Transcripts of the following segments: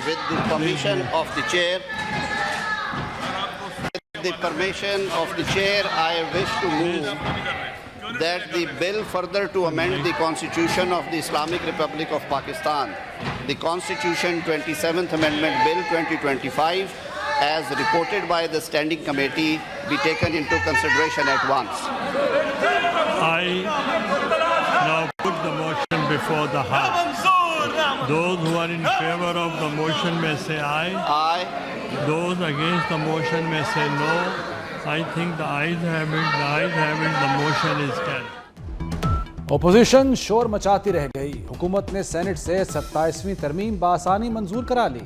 with the permission of the chair, I wish to move that the bill further to amend the Constitution of the Islamic Republic of Pakistan, the Constitution 27th Amendment Bill 2025, as reported by the Standing Committee, be taken into consideration at once. I now put the motion before the House. Those who are in favor of the motion may say aye. Aye. Those against the motion may say no. I think the ayes have it, the motion is carried. Opposition शोर मचाती रह गई। हुकूमत ने senate से 27वीं तरमीम बासानी मंजूर करा ली।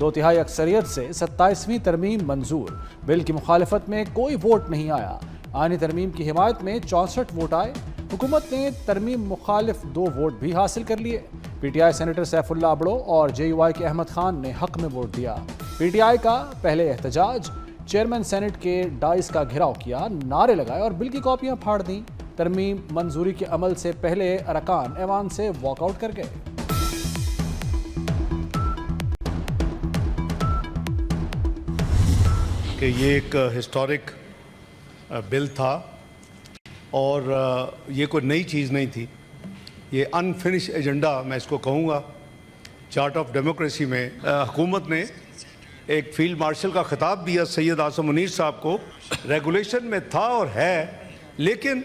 2/3 अक्सरियत से 27वीं तरमीम मंजूर। बिल की मुखालिफत में कोई वोट नहीं आया। आनी तरमीम की हिमायत में 64 वोट आए। हुकूमत ने तरमीम मुखालिफ 2 वोट भी हासिल कर लिए। PTI सेनेटर सैफुल्ला अबड़ो और JUI के अहमद खान ने हक में वोट दिया। PTI का पहले एहतजाज, चेयरमैन सेनेट के डाइस का घेराव किया, नारे लगाए और बिल की कॉपियां फाड़ दी। तरमीम मंजूरी के अमल से पहले अरकान ऐवान से वॉकआउट कर गए। कि ये एक हिस्टोरिक बिल था और ये कोई नई चीज़ नहीं थी। ये अनफिनिश एजेंडा मैं इसको कहूँगा। चार्ट ऑफ डेमोक्रेसी में हुकूमत ने एक फील्ड मार्शल का खिताब दिया सैयद आसिम मुनीर साहब को। रेगुलेशन में था और है, लेकिन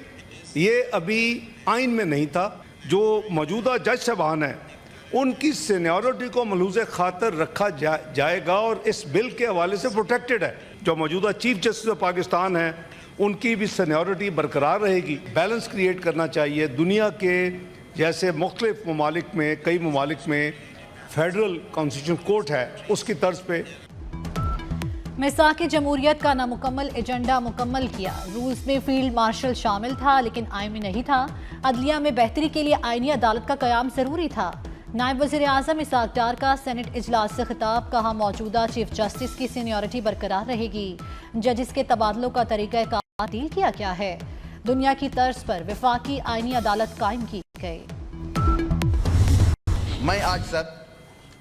ये अभी आइन में नहीं था। जो मौजूदा जज साहबान हैं उनकी सीनियरिटी को मलूज़ खातर रखा जाएगा और इस बिल के हवाले से प्रोटेक्टेड है। जो मौजूदा चीफ जस्टिस ऑफ पाकिस्तान हैं उनकी भी सीनियरिटी बरकरार रहेगी। बैलेंस क्रिएट करना चाहिए। दुनिया के जैसे मुख्तलिफ ममालिक में, कई ममालिक में फेडरल कॉन्स्टिट्यूशन कोर्ट है, उसकी तर्ज पे मिसाक जमहूरियत का नामुकम्मल एजेंडा मुकम्मल किया। रूल्स में फील्ड मार्शल शामिल था लेकिन आइन में नहीं था। अदलिया में बेहतरी के लिए आइनी अदालत का क़याम ज़रूरी था। नायब वज़ीर आज़म इसाक डार का सेनेट इजलास से खिताब, कहा मौजूदा चीफ जस्टिस की सीनियरिटी बरकरार रहेगी। जजिस के तबादलों का तरीक़ाकार तब्दील किया गया है। दुनिया की तर्ज पर वफाकी आइनी अदालत कायम की गई। मैं आज सर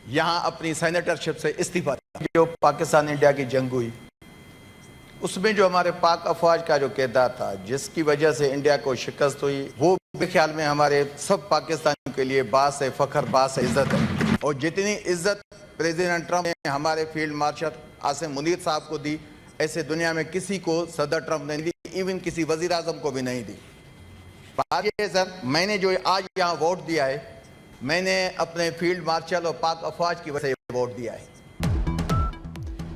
यहाँ अपनी सेनेटरशिप से इस्तीफा। जो पाकिस्तान इंडिया की जंग हुई उसमें जो हमारे पाक अफवाज का जो किरदार था, जिसकी वजह से इंडिया को शिकस्त हुई, वो मेरे ख्याल में हमारे सब पाकिस्तानियों के लिए बास है, फख्र, बास है, इज्जत है। और जितनी इज्जत प्रेसिडेंट ट्रंप ने हमारे फील्ड मार्शल आसिम मुनीर साहब को दी, ऐसे दुनिया में किसी को सदर ट्रंप ने दी, इवन किसी वजीर आजम को भी नहीं दी। बात यह है सर, मैंने जो आज यहाँ वोट दिया है, मैंने अपने फील्ड मार्शल और पाक अफवाज की वजह से वोट दिया है।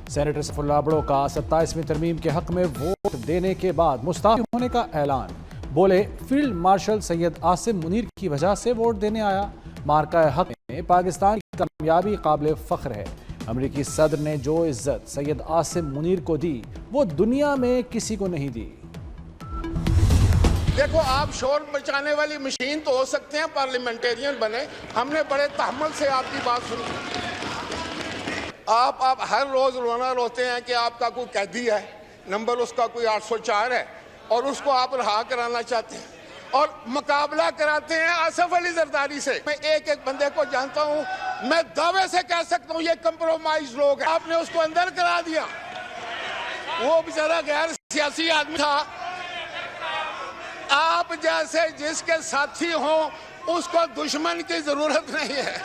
सेनेटर सैफुल्ला अबड़ो का 27वीं तरमीम के हक में वोट देने के बाद मुस्ताफ़ी होने का ऐलान। बोले, फील्ड मार्शल सैयद आसिम मुनीर की वजह से वोट देने आया। मार्का हक में पाकिस्तान की कामयाबी काबिल फ़ख्र है। अमरीकी सदर ने जो इज्जत सैयद आसिम मुनीर को दी, वो दुनिया में किसी को नहीं दी। देखो, आप शोर मचाने वाली मशीन तो हो सकते हैं, पार्लियामेंटेरियन बने। हमने बड़े तहम्मुल से आपकी बात सुनी। आप हर रोज रोना रोते हैं कि आपका कोई कैदी है, नंबर उसका कोई 804 है और उसको आप रहा कराना चाहते हैं और मुकाबला कराते हैं आसिफ अली जरदारी से। मैं एक एक बंदे को जानता हूं, मैं दावे से कह सकता हूं ये कंप्रोमाइज लोग हैं। आपने उसको अंदर करा दिया। वो बेचारा गैर सियासी आदमी था। आप जैसे जिसके साथी हों उसको दुश्मन की जरूरत नहीं है।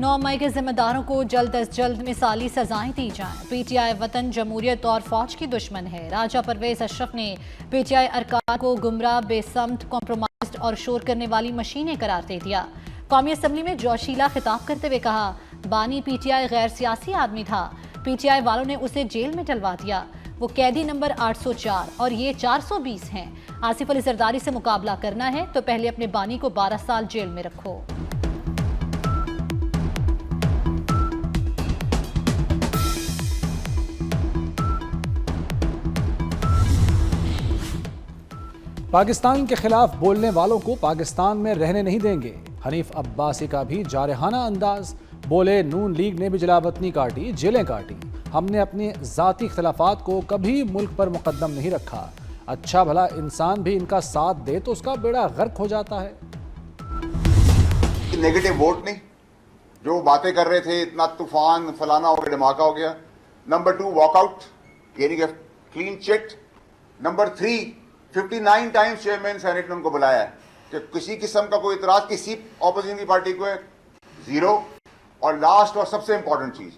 9 मई के जिम्मेदारों को जल्द अज जल्द मिसाली सजाएं दी जाएं। PTI वतन, जमहूरियत और फौज की दुश्मन है। राजा परवेज अशरफ ने PTI अरकान को गुमराह, बेसमत, कॉम्प्रोमाइज्ड और शोर करने वाली मशीनें करार दे दिया। कौमी असम्बली में जोशीला खिताब करते हुए कहा, बानी PTI गैर सियासी आदमी था। PTI वालों ने उसे जेल में डलवा दिया। वो कैदी नंबर 804 और ये 420 हैं। आसिफ अली जरदारी से मुकाबला करना है तो पहले अपने बानी को 12 साल जेल में रखो। पाकिस्तान के खिलाफ बोलने वालों को पाकिस्तान में रहने नहीं देंगे। हनीफ अब्बासी का भी जारहाना अंदाज। बोले, नून लीग ने भी जलावतनी काटी, जेलें काटी। हमने अपने ज़ाती इख्तलाफात को कभी मुल्क पर मुकद्दम नहीं रखा। अच्छा भला इंसान भी इनका साथ दे तो उसका बेड़ा गर्क हो जाता है। नेगेटिव वोट नहीं, जो बातें कर रहे थे इतना तूफान फलाना हो गया धमाका हो गया। Number 2 walkout getting a clean chit. Number 3 59 times chairman senate ने उनको बुलाया है कि किसी किस्म का कोई इतराज किसी ऑपोजिशन की पार्टी को है, 0। और लास्ट और सबसे इंपॉर्टेंट चीज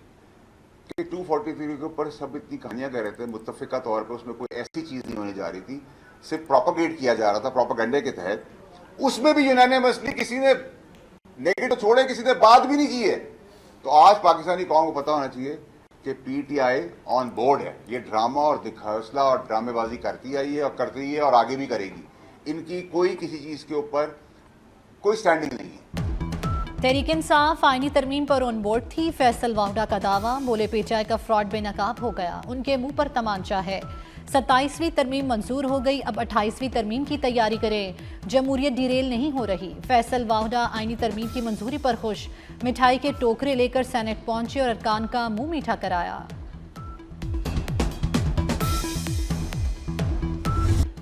कि 243 के ऊपर सब इतनी कहानियां कह रहे थे मुत्तफिका तौर पर, उसमें कोई ऐसी चीज नहीं होने जा रही थी, सिर्फ प्रोपेगेट किया जा रहा था प्रोपेगेंडे के तहत। उसमें भी यूनानिमसली किसी ने नेगेटिव छोड़े, किसी ने बात भी नहीं की है। तो आज पाकिस्तानी कौम को पता होना चाहिए कि पीटीआई ऑन बोर्ड है। ये ड्रामा और दिखावसला और ड्रामेबाजी करती आई है और करती है और आगे भी करेगी। इनकी कोई किसी चीज के ऊपर कोई स्टैंडिंग नहीं है। तहरीक इंसाफ आईनी तरमीम पर ऑन बोर्ड थी, फैसल वाहुडा का दावा। बोले पीटीआई का फ्रॉड बेनकाब हो गया, उनके मुंह पर तमांचा है। 27वीं तरमीम मंजूर हो गई, अब 28वीं तरमीम की तैयारी करें। जमहूरियत डिरेल नहीं हो रही। फैसल वाहुडा आईनी तरमीम की मंजूरी पर खुश, मिठाई के टोकरे लेकर सेनेट पहुंचे और अरकान का मुंह मीठा कराया।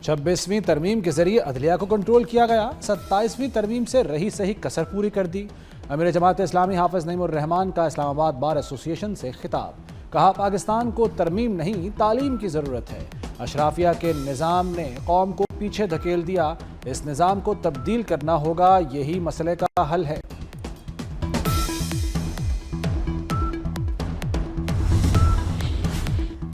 26वीं तरमीम के जरिए अदलिया को कंट्रोल किया गया। 27वीं तरमीम से रही सही कसर पूरी कर दी। अमीर जमात इस्लामी हाफिज नईमुर रहमान का इस्लामाबाद बार एसोसिएशन से खिताब, कहा पाकिस्तान को तरमीम नहीं तालीम की ज़रूरत है। अशराफिया के निज़ाम ने कौम को पीछे धकेल दिया, इस निज़ाम को तब्दील करना होगा, यही मसले का हल है।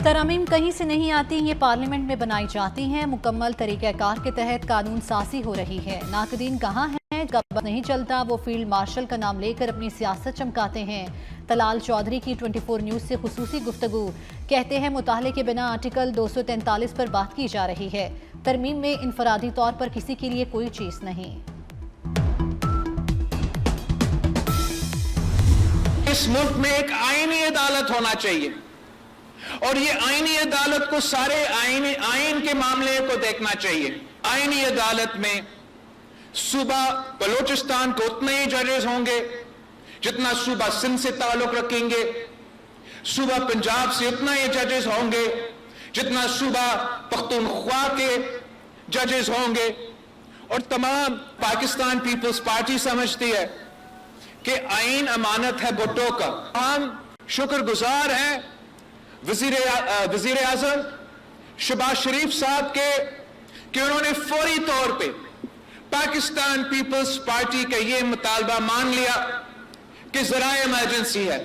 तरमीम कहीं से नहीं आती, ये पार्लियामेंट में बनाई जाती हैं। मुकम्मल तरीक़ाकार के तहत कानून साजी हो रही है। नाकदीन कहाँ हैं? जब नहीं चलता वो फील्ड मार्शल का नाम लेकर अपनी सियासत चमकाते हैं। तलाल चौधरी की 24 न्यूज़ से खुसूसी गुफ्तगू, कहते हैं मुताले के बिना आर्टिकल 243 पर बात की जा रही है। तरमीम में इनफरादी तौर पर किसी के लिए कोई चीज़ नहीं। इस मुल्क में एक आईनी अदालत होना चाहिए और ये आईनी अदालत को सारे आईन के मामले को देखना चाहिए। आईनी अदालत में सूबा बलोचिस्तान को उतने ही जजेस होंगे जितना सूबा सिंध से ताल्लुक रखेंगे, सूबा पंजाब से उतना ही जजेस होंगे जितना सूबा पख्तूनख्वा के जजेस होंगे। और तमाम पाकिस्तान पीपल्स पार्टी समझती है कि आईन अमानत है भुट्टो का। हम शुक्रगुजार हैं वजीर आजम शहबाज शरीफ साहब के कि उन्होंने फौरी तौर पे पाकिस्तान पीपल्स पार्टी का ये मुतालबा मान लिया कि ज़राए इमरजेंसी है।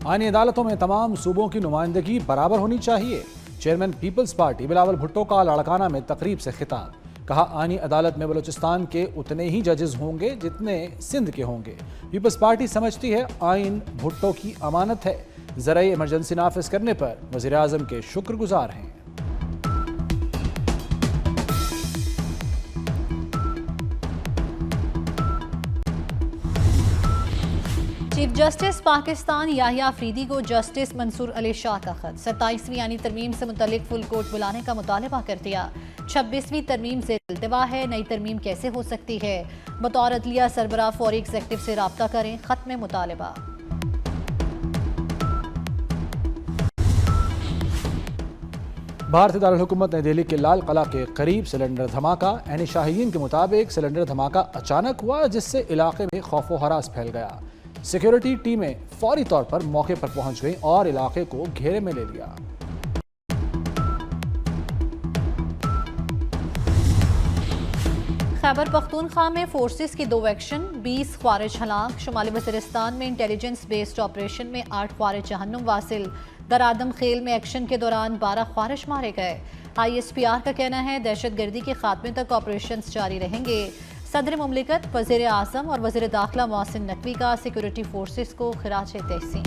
आईनी अदालतों में तमाम सूबों की नुमाइंदगी बराबर होनी चाहिए। Chairman Peoples Party Bilawal Bhutto का लाड़काना में तकरीब से खिताब, कहा आईनी अदालत में बलूचिस्तान के उतने ही जजेस होंगे जितने सिंध के होंगे। पीपल्स पार्टी समझती है आईन भुट्टो की अमानत है, ज़राए इमरजेंसी नाफिज करने पर वज़ीर आज़म के शुक्रगुजार हैं। चीफ जस्टिस पाकिस्तान याहिया अफरीदी को जस्टिस मंसूर अली शाह का खत, 27वीं यानी तरमीम से मुतल्लिक फुल कोर्ट बुलाने का मुतालबा कर दिया। 26वीं तरमीम से इल्तिवा है, नई तरमीम कैसे हो सकती है? बतौर अदलिया सरबराह फौरी एग्जेक्टिव से रब्ता करें, खत में मुतालबा। भारतीय दारुल हुकूमत नई दिल्ली के लाल किला के करीब सिलेंडर धमाका। ऐनी शाहीन के मुताबिक सिलेंडर धमाका अचानक हुआ जिससे इलाके में खौफ व हरास फैल गया। सिक्योरिटी टीमें फौरी तौर पर मौके पर पहुंच गईं और इलाके को घेरे में ले लिया। खैबर पख्तूनख्वा में फोर्सेस की 2 एक्शन, 20 ख्वारिज हलाक। शुमाली वज़ीरिस्तान में इंटेलिजेंस बेस्ड ऑपरेशन में 8 ख्वारिज जहन्नुम वासिल। दरादम खेल में एक्शन के दौरान 12 ख्वारिज मारे गए। ISPR का कहना है दहशतगर्दी के खात्मे तक ऑपरेशन जारी रहेंगे। सदर मुमलिकत, वज़ीर आज़म और वज़ीर दाखिला मोहसिन नकवी का सिक्योरिटी फोर्सेस को खिराज तहसीन।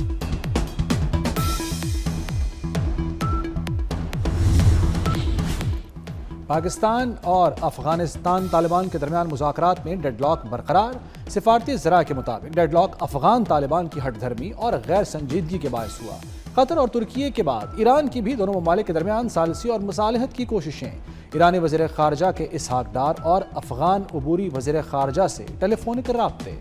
पाकिस्तान और अफगानिस्तान तालिबान के दरमियान मुज़ाकरात में डेडलॉक बरकरार। सिफारती ज़रा के मुताबिक डेडलॉक अफगान तालिबान की हठधर्मी और गैर संजीदगी के बायस हुआ। कतर और तुर्की के बाद ईरान की भी दोनों ममालिक के दरमियान सालसी और मुसालहत की कोशिशें। ईरानी वज़ीर ख़ारजा के इसहाक डार और अफगान अबूरी वज़ीर ख़ारजा से टेलीफोनिक राब्ते।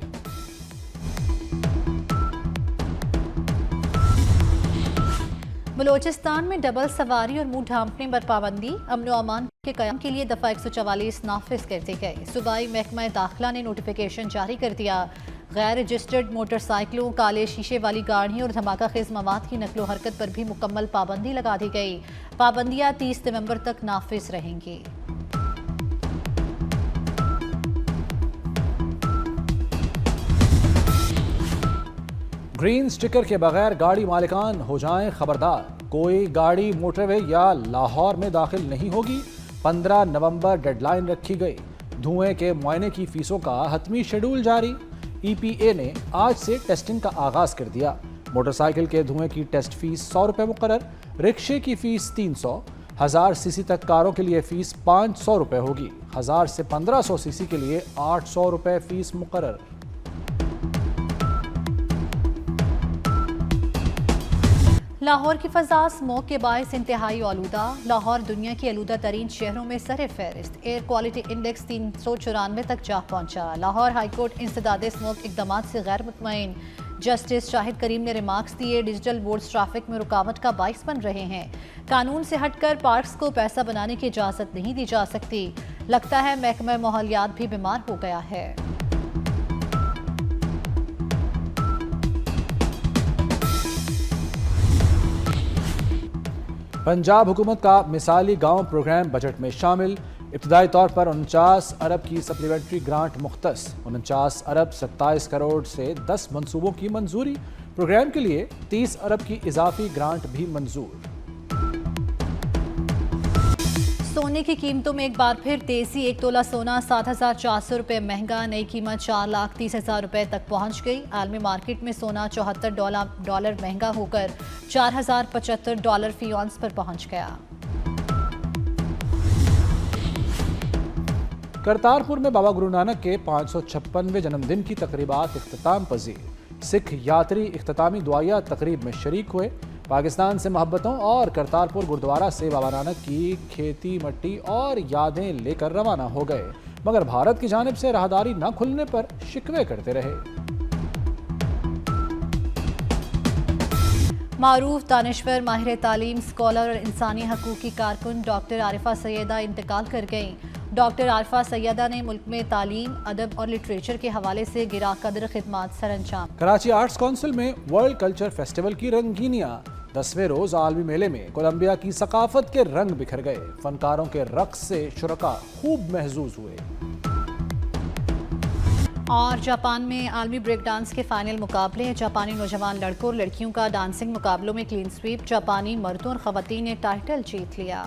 बलोचिस्तान में डबल सवारी और मुंह ढांपने पर पाबंदी। अमन व अमान के क़याम के लिए दफ़ा 144 नाफिज कर दी गई। सूबाई महकमा दाखिला ने नोटिफिकेशन जारी कर दिया। गैर रजिस्टर्ड मोटरसाइकिलों, काले शीशे वाली गाड़ियों और धमाका खेज मवाद की नकलो हरकत पर भी मुकम्मल पाबंदी लगा दी गई। पाबंदियां 30 नवंबर तक नाफिज रहेंगी। ग्रीन स्टिकर के बगैर गाड़ी मालिकान हो जाएं खबरदार, कोई गाड़ी मोटरवे या लाहौर में दाखिल नहीं होगी। 15 नवंबर डेडलाइन रखी गई। धुएं के मुआयने की फीसों का हतमी शेड्यूल जारी। EPA ने आज से टेस्टिंग का आगाज कर दिया। मोटरसाइकिल के धुएं की टेस्ट फीस 100 रुपये मुकर्रर, रिक्शे की फीस 300, 1000 सीसी तक कारों के लिए फीस 500 रुपये होगी। 1000 से 1500 सीसी के लिए 800 रुपये फीस मुकर्रर। लाहौर की फजा स्मोक के बायस इंतहाई आलूदा। लाहौर दुनिया के आलूदा तरीन शहरों में सर फहरिस्त। एयर क्वालिटी इंडेक्स 394 तक जा पहुंचा। लाहौर हाईकोर्ट इंसदादे स्मोक इकदाम से गैर मुतमईन। जस्टिस शाहिद करीम ने रिमार्क्स दिए, डिजिटल बोर्ड्स ट्रैफिक में रुकावट का बाइस बन रहे हैं। कानून से हटकर पार्क्स को पैसा बनाने की इजाजत नहीं दी जा सकती। लगता है महकमा माहौलियात भी बीमार हो गया है। पंजाब हुकूमत का मिसाली गांव प्रोग्राम बजट में शामिल। इब्तदाई तौर पर 49 अरब की सप्लीमेंट्री ग्रांट मुख्तस। 49 अरब 27 करोड़ से 10 मंसूबों की मंजूरी। प्रोग्राम के लिए 30 अरब की इजाफी ग्रांट भी मंजूर। सोने की कीमतों में एक बार फिर तेजी। 1 तोला सोना 7,400 रुपये महंगा। नई कीमत 4,30,000 रुपये तक पहुंच गई। आलमी मार्केट में सोना $74 महंगा होकर $4,075 फी औंस पर पहुंच गया। करतारपुर में बाबा गुरु नानक के 556वें जन्मदिन की तकरीबात इख्तिताम पजीर। सिख यात्री इख्तितामी दुआया तकरीब में शरीक हुए। पाकिस्तान से मोहब्बतों और करतारपुर गुरुद्वारा से बाबा नानक की खेती मट्टी और यादें लेकर रवाना हो गए, मगर भारत की जानिब से राहदारी न खुलने पर शिकवे करते रहे। मारूफ दानिश्वर, माहिर तालीम, स्कॉलर और इंसानी हकूक़ की कारकुन डॉक्टर आरिफा सैयदा इंतकाल कर गईं। डॉक्टर आरिफा सैयदा ने मुल्क में तालीम, अदब और लिटरेचर के हवाले से गिरा कदर खिदमात सरअंजाम। कराची आर्ट्स काउंसिल में वर्ल्ड कल्चर फेस्टिवल की रंगीनियां। 10वें रोज आलमी मेले में कोलंबिया की सकाफत के रंग बिखर गए। फनकारों के रक्स से शुरका खूब महजूज हुए। और जापान में आलमी ब्रेक डांस के फाइनल मुकाबले। जापानी नौजवान लड़कों और लड़कियों का डांसिंग मुकाबलों में क्लीन स्वीप। जापानी मर्दों और खवातीन ने टाइटल जीत लिया।